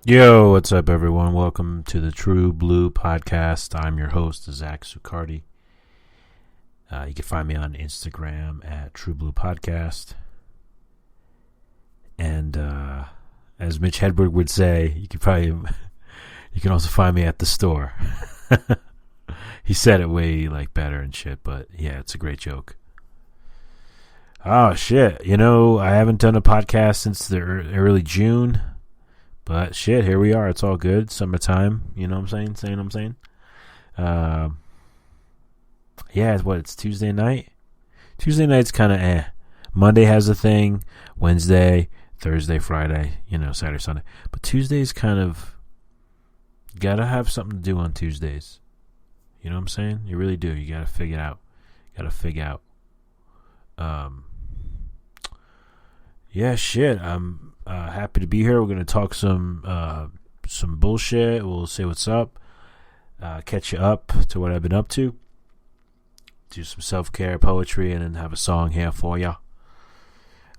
Yo, what's up, everyone? Welcome to the True Blue Podcast. I'm your host, Zach Sucardi. You can find me on Instagram at True Blue Podcast. And as Mitch Hedberg would say, you can also find me at the store. He said it way better and shit, but yeah, it's a great joke. Oh shit! I haven't done a podcast since the early June. But shit, here we are. It's all good. Summertime. You know what I'm saying? Yeah, it's Tuesday night? Tuesday night's kind of eh. Monday has a thing. Wednesday, Thursday, Friday, Saturday, Sunday. But Tuesday's kind of, gotta have something to do on Tuesdays. You know what I'm saying? You really do. You gotta figure it out. Yeah, shit. I'm happy to be here. We're going to talk some bullshit. We'll say what's up. Catch you up to what I've been up to. Do some self-care poetry and then have a song here for ya.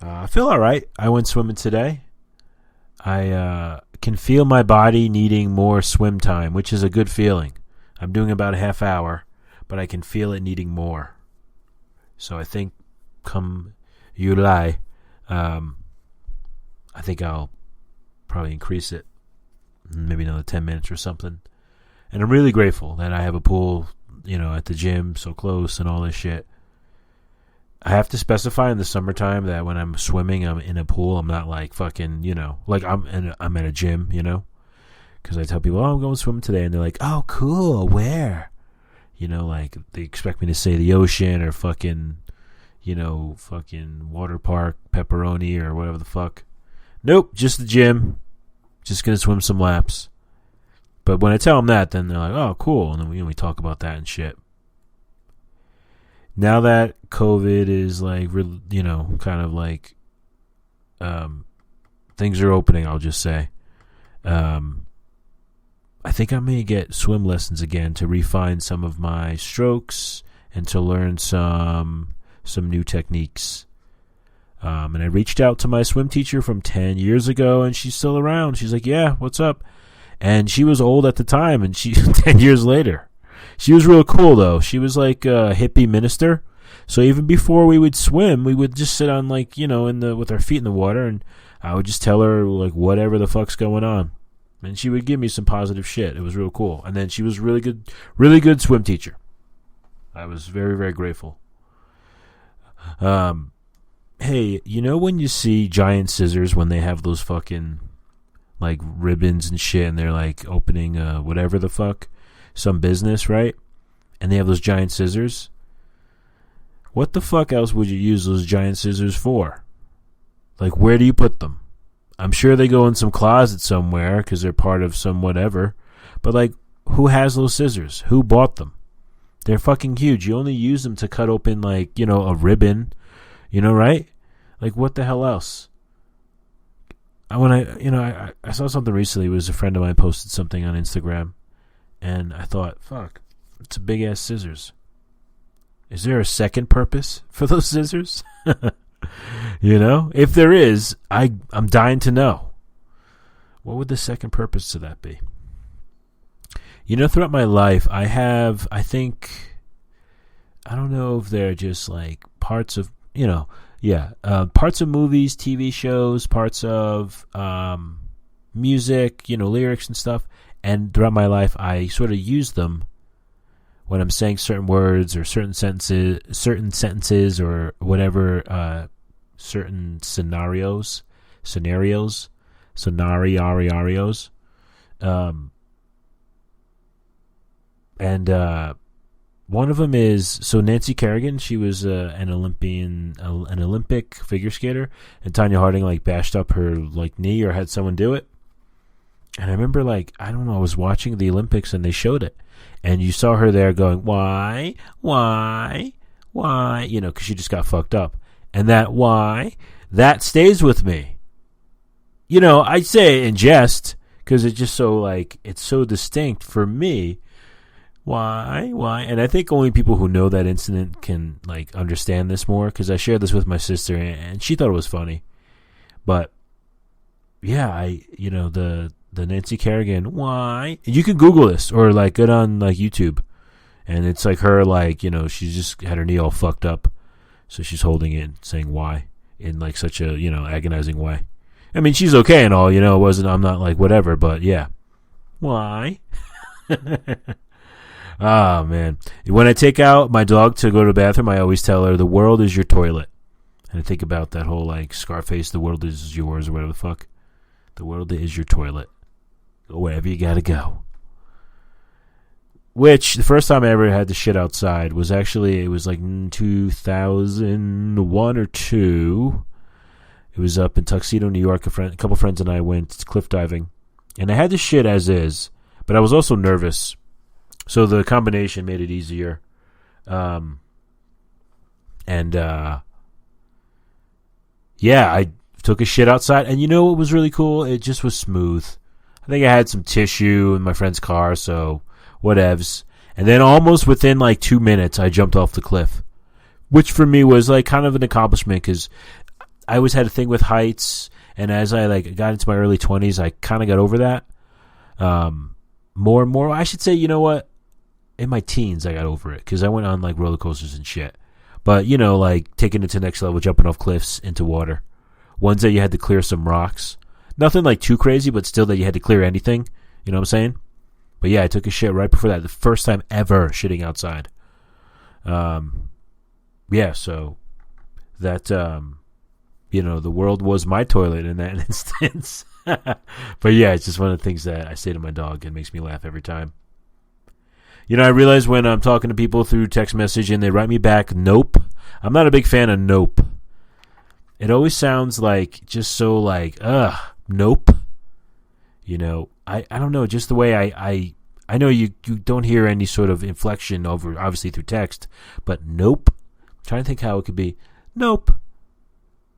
I feel all right. I went swimming today. I can feel my body needing more swim time, which is a good feeling. I'm doing about a half hour, but I can feel it needing more. So I think come July, I think I'll probably increase it, maybe another 10 minutes or something. And I'm really grateful that I have a pool, at the gym, so close and all this shit. I have to specify in the summertime that when I'm swimming, I'm in a pool. I'm not fucking, I'm at a gym, because I tell people, oh, I'm going swimming today. And they're like, oh, cool, where? They expect me to say the ocean or fucking water park, pepperoni or whatever the fuck. Nope, just the gym. Just gonna swim some laps. But when I tell them that, then they're like, oh, cool. And then we talk about that and shit. Now that COVID is things are opening, I'll just say. I think I may get swim lessons again to refine some of my strokes and to learn some new techniques. And I reached out to my swim teacher from 10 years ago, and she's still around. She's like, yeah, what's up? And she was old at the time, and she 10 years later. She was real cool, though. She was like a hippie minister. So even before we would swim, we would just sit on with our feet in the water, and I would just tell her whatever the fuck's going on. And she would give me some positive shit. It was real cool. And then she was really good swim teacher. I was very, very grateful. Hey, when you see giant scissors when they have those fucking ribbons and shit, and they're opening whatever the fuck, some business, right? And they have those giant scissors. What the fuck else would you use those giant scissors for? Where do you put them? I'm sure they go in some closet somewhere because they're part of some whatever. But who has those scissors? Who bought them? They're fucking huge. You only use them to cut open a ribbon. Right? What the hell else? I saw something recently. It was a friend of mine posted something on Instagram, and I thought, fuck, it's a big ass scissors. Is there a second purpose for those scissors? If there is, I'm dying to know. What would the second purpose to that be? Throughout my life, I think, I don't know if they're just parts of, parts of movies, TV shows, parts of music, lyrics and stuff. And throughout my life, I sort of use them when I'm saying certain words or certain sentences or whatever, certain scenarios. And one of them is, so Nancy Kerrigan, she was an Olympic figure skater, and Tanya Harding bashed up her knee or had someone do it. And I remember, like, I don't know, I was watching the Olympics and they showed it. And you saw her there going, why, because she just got fucked up. And that why, that stays with me. I say it in jest because it's just so, like, it's so distinct for me. Why? And I think only people who know that incident can, like, understand this more, because I shared this with my sister and she thought it was funny. But yeah, the Nancy Kerrigan, why? You can Google this or, like, get on, like, YouTube, and it's like her, like, she's just had her knee all fucked up, so she's holding it and saying why in, like, such a, agonizing way. I mean, she's okay and all, I'm not, like, whatever, but yeah. Why? Oh, man. When I take out my dog to go to the bathroom, I always tell her, the world is your toilet. And I think about that whole, like, Scarface, the world is yours, or whatever the fuck. The world is your toilet. Go wherever you gotta go. Which, the first time I ever had to shit outside was actually, it was like 2001 or 2. It was up in Tuxedo, New York. A couple friends and I went cliff diving. And I had to shit as is, but I was also nervous. So the combination made it easier. Yeah, I took a shit outside, and what was really cool? It just was smooth. I think I had some tissue in my friend's car, so whatevs. And then almost within, like, 2 minutes, I jumped off the cliff, which for me was, like, kind of an accomplishment, because I always had a thing with heights, and as I, like, got into my early 20s, I kind of got over that. More and more, I should say, you know what? In my teens, I got over it, because I went on, like, roller coasters and shit. But, like, taking it to the next level, jumping off cliffs into water. Ones that you had to clear some rocks. Nothing, like, too crazy, but still that you had to clear anything. You know what I'm saying? But, yeah, I took a shit right before that. The first time ever shitting outside. Yeah, so that, the world was my toilet in that instance. But, yeah, it's just one of the things that I say to my dog. It makes me laugh every time. I realize when I'm talking to people through text message and they write me back, nope. I'm not a big fan of nope. It always sounds like, just so like, nope. I don't know, just the way I know you don't hear any sort of inflection over, obviously through text, but nope. I'm trying to think how it could be, nope.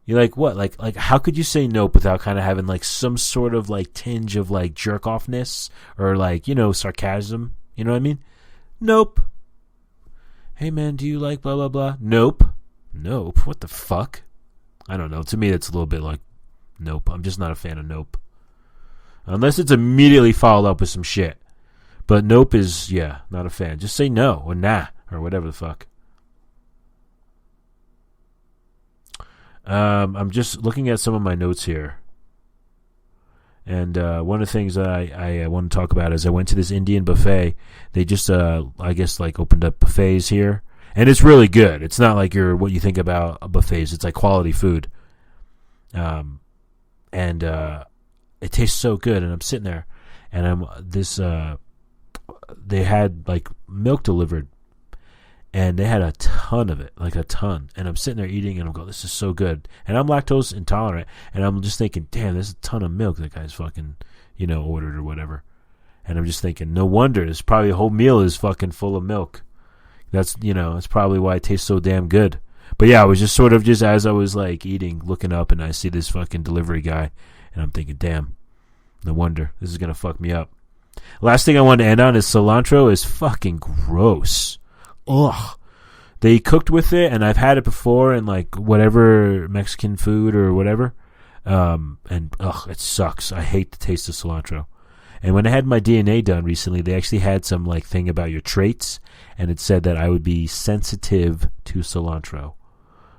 You're like, what? Like how could you say nope without kind of having, like, some sort of, like, tinge of, like, jerk-offness or, like, sarcasm? You know what I mean? Nope. Hey, man, do you like blah, blah, blah? Nope. Nope. What the fuck? I don't know. To me, it's a little bit like, nope. I'm just not a fan of nope. Unless it's immediately followed up with some shit. But nope is, yeah, not a fan. Just say no or nah or whatever the fuck. I'm just looking at some of my notes here. And one of the things that I want to talk about is I went to this Indian buffet. They just, I guess, like, opened up buffets here. And it's really good. It's not like what you think about buffets. It's like quality food. And it tastes so good. And I'm sitting there. And they had, like, milk delivered. And they had a ton of it, like a ton. And I'm sitting there eating, and I'm going, this is so good. And I'm lactose intolerant. And I'm just thinking, damn, there's a ton of milk that guy's fucking, ordered or whatever. And I'm just thinking, no wonder. It's probably a whole meal is fucking full of milk. That's, that's probably why it tastes so damn good. But yeah, I was just sort of just as I was, like, eating, looking up, and I see this fucking delivery guy. And I'm thinking, damn, no wonder. This is going to fuck me up. Last thing I want to end on is cilantro is fucking gross. Ugh. They cooked with it, and I've had it before in, like, whatever Mexican food or whatever. And ugh, it sucks. I hate the taste of cilantro. And when I had my DNA done recently, they actually had some, like, thing about your traits, and it said that I would be sensitive to cilantro,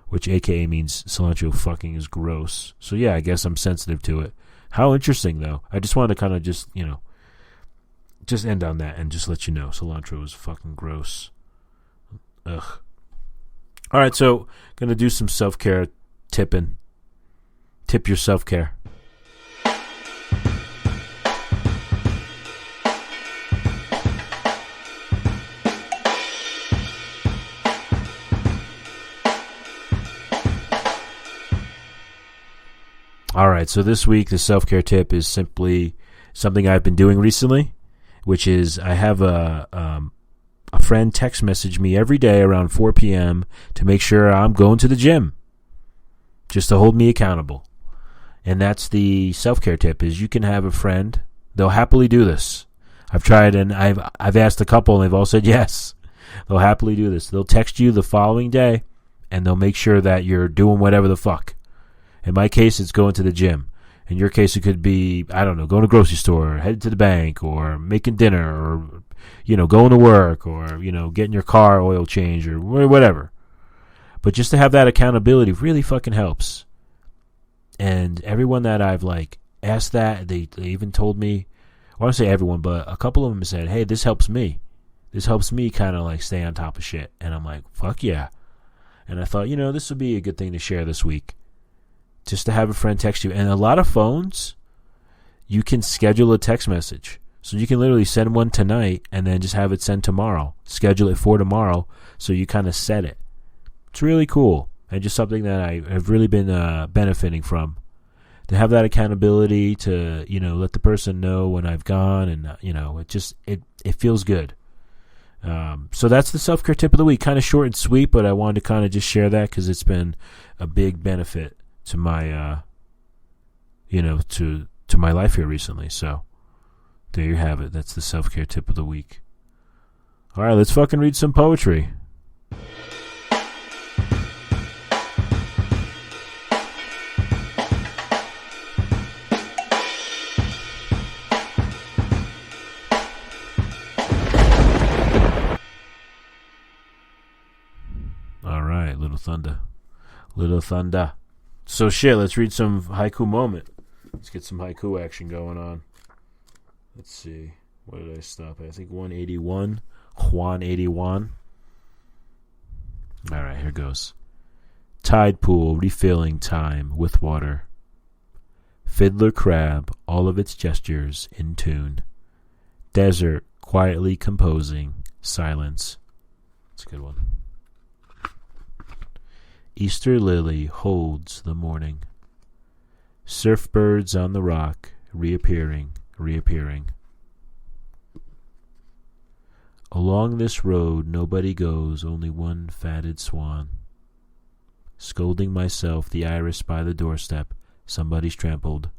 which AKA means cilantro fucking is gross. So yeah, I guess I'm sensitive to it. How interesting, though. I just wanted to kind of just end on that and just let you know cilantro is fucking gross. Ugh. All right, so gonna do some self-care tipping. Tip your self-care. All right, so this week the self-care tip is simply something I've been doing recently, which is I have a friend text message me every day around 4 p.m. to make sure I'm going to the gym, just to hold me accountable. And that's the self-care tip, is you can have a friend. They'll happily do this. I've tried, and I've asked a couple, and they've all said yes. They'll happily do this. They'll text you the following day, and they'll make sure that you're doing whatever the fuck. In my case, it's going to the gym. In your case, it could be, I don't know, going to the grocery store, or heading to the bank, or making dinner, or, going to work, or, getting your car oil changed, or whatever. But just to have that accountability really fucking helps. And everyone that I've, asked that, they even told me, well, I don't say everyone, but a couple of them said, hey, this helps me. This helps me kind of, stay on top of shit. And I'm like, fuck yeah. And I thought, this would be a good thing to share this week. Just to have a friend text you. And a lot of phones, you can schedule a text message. So you can literally send one tonight and then just have it sent tomorrow. Schedule it for tomorrow, so you kind of set it. It's really cool. And just something that I have really been benefiting from. To have that accountability to, let the person know when I've gone, and, it feels good. So that's the self-care tip of the week. Kind of short and sweet, but I wanted to kind of just share that because it's been a big benefit to my, to my life here recently. So there you have it. That's the self-care tip of the week. All right, let's fucking read some poetry. Little thunder. So shit, let's read some haiku moment. Let's get some haiku action going on. Let's see. What did I stop at? I think 181. Juan 81. Alright, here goes. Tide pool refilling time with water. Fiddler crab, all of its gestures in tune. Desert quietly composing silence. That's a good one. Easter lily holds the morning. Surfbirds on the rock, reappearing. Along this road nobody goes, only one fatted swan. Scolding myself, the iris by the doorstep, somebody's trampled.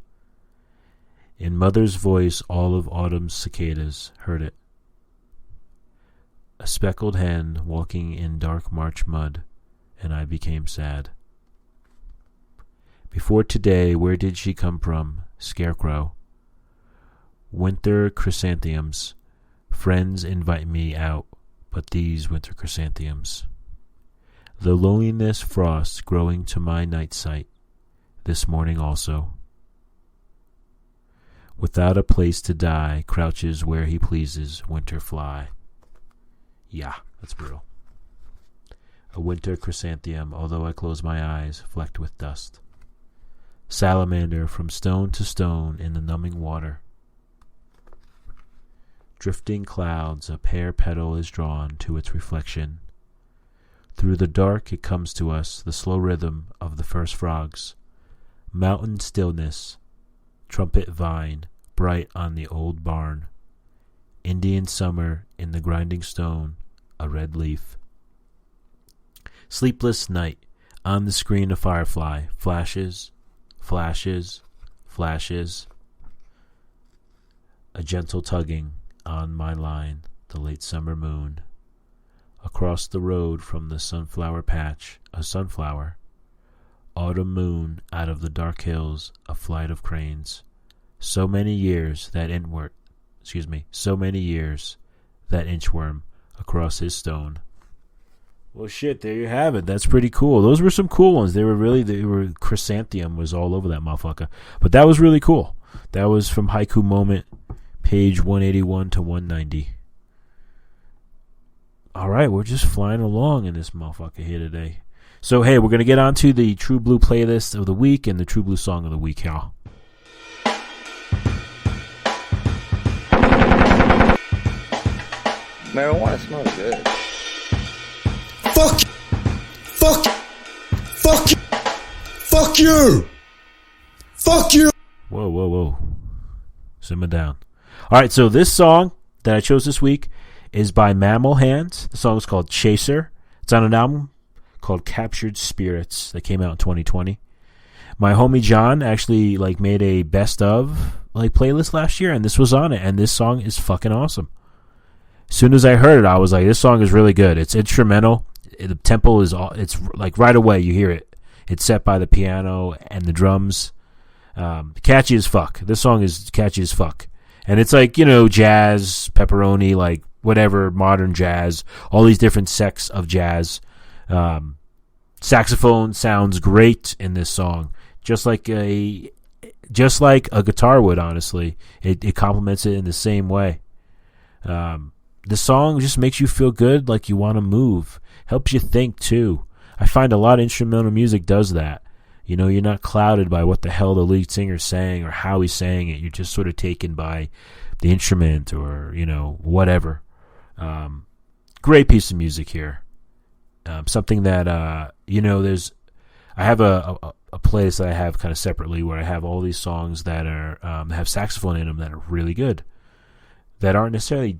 In mother's voice all of autumn's cicadas heard it. A speckled hen walking in dark March mud, and I became sad. Before today, where did she come from? Scarecrow. Winter chrysanthemums. Friends invite me out, but these winter chrysanthemums. The loneliness frost growing to my night sight, this morning also. Without a place to die, crouches where he pleases, winter fly. Yeah, that's brutal. A winter chrysanthemum, although I close my eyes, flecked with dust. Salamander from stone to stone in the numbing water. Drifting clouds, a pear petal is drawn to its reflection. Through the dark it comes to us, the slow rhythm of the first frogs. Mountain stillness, trumpet vine, bright on the old barn. Indian summer in the grinding stone, a red leaf. Sleepless night, on the screen a firefly, flashes, flashes, flashes. A gentle tugging on my line, the late summer moon. Across the road from the sunflower patch, a sunflower. Autumn moon out of the dark hills, a flight of cranes. So many years that inchworm across his stone. Well, shit, there you have it. That's pretty cool. Those were some cool ones. They were chrysanthemum was all over that motherfucker. But that was really cool. That was from Haiku Moment, page 181 to 190. All right, we're just flying along in this motherfucker here today. So, hey, we're going to get on to the True Blue playlist of the week and the True Blue song of the week, y'all. Marijuana smells good. Fuck you! Fuck you! Whoa. Simmer down. All right, so this song that I chose this week is by Mammal Hands. The song is called Chaser. It's on an album called Captured Spirits that came out in 2020. My homie John actually made a best of playlist last year, and this was on it, and this song is fucking awesome. As soon as I heard it, I was like, this song is really good. It's instrumental. The tempo it's right away you hear it. It's set by the piano and the drums. Catchy as fuck. This song is catchy as fuck. And it's jazz, pepperoni, whatever, modern jazz, all these different sects of jazz. Saxophone sounds great in this song. Just like a guitar would, honestly. It complements it in the same way. The song just makes you feel good, like you want to move. Helps you think, too. I find a lot of instrumental music does that. You're not clouded by what the hell the lead singer's saying or how he's saying it. You're just sort of taken by the instrument or, whatever. Great piece of music here. Something that, I have a playlist that I have kind of separately where I have all these songs that are have saxophone in them that are really good, that aren't necessarily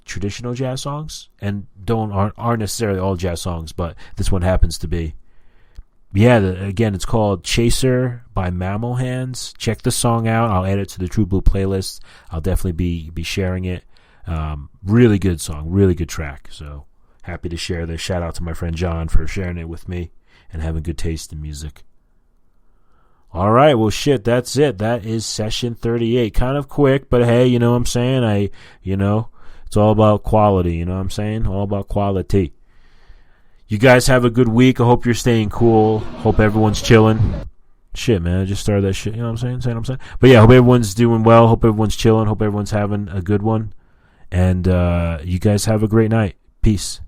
traditional jazz songs and aren't necessarily all jazz songs, but this one happens to be. Yeah, again, it's called Chaser by Mammal Hands. Check the song out. I'll add it to the True Blue playlist. I'll definitely be sharing it. Really good song, really good track. So happy to share this. Shout out to my friend John for sharing it with me and having good taste in music. All right, well, shit, that's it. That is session 38. Kind of quick, but hey, you know what I'm saying? It's all about quality, you know what I'm saying? All about quality. You guys have a good week. I hope you're staying cool. Hope everyone's chilling. Shit, man, I just started that shit, you know what I'm saying? But yeah, hope everyone's doing well. Hope everyone's chilling. Hope everyone's having a good one. And you guys have a great night. Peace.